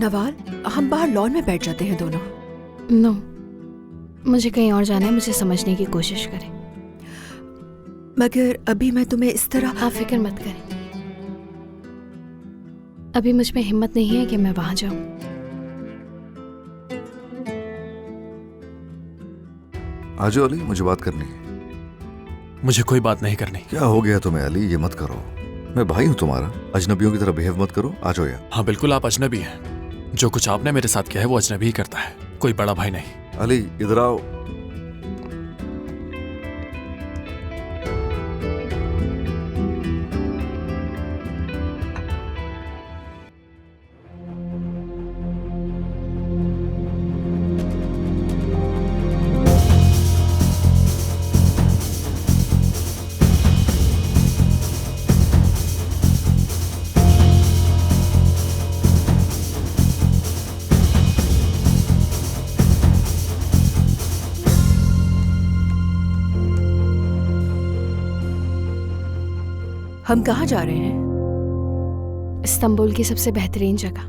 नवाल, हम बाहर लॉन में बैठ जाते हैं दोनों। नो, मुझे कहीं और जाना है, मुझे समझने की कोशिश करें। मगर अभी मैं तुम्हें इस तरह। आप फिक्र मत करें, अभी मुझ में हिम्मत नहीं है कि मैं वहां जाऊं। आ जाओ अली, मुझे बात करनी है। मुझे कोई बात नहीं करनी। क्या हो गया तुम्हें अली? ये मत करो, मैं भाई हूं तुम्हारा। अजनबियों की तरह बिहेव मत करो। आ जाओ यार। हाँ बिल्कुल, आप अजनबी हैं। जो कुछ आपने मेरे साथ किया है वो अजनबी ही करता है, कोई बड़ा भाई नहीं। अली इधर आओ। हम कहाँ जा रहे हैं? इस्तांबुल की सबसे बेहतरीन जगह।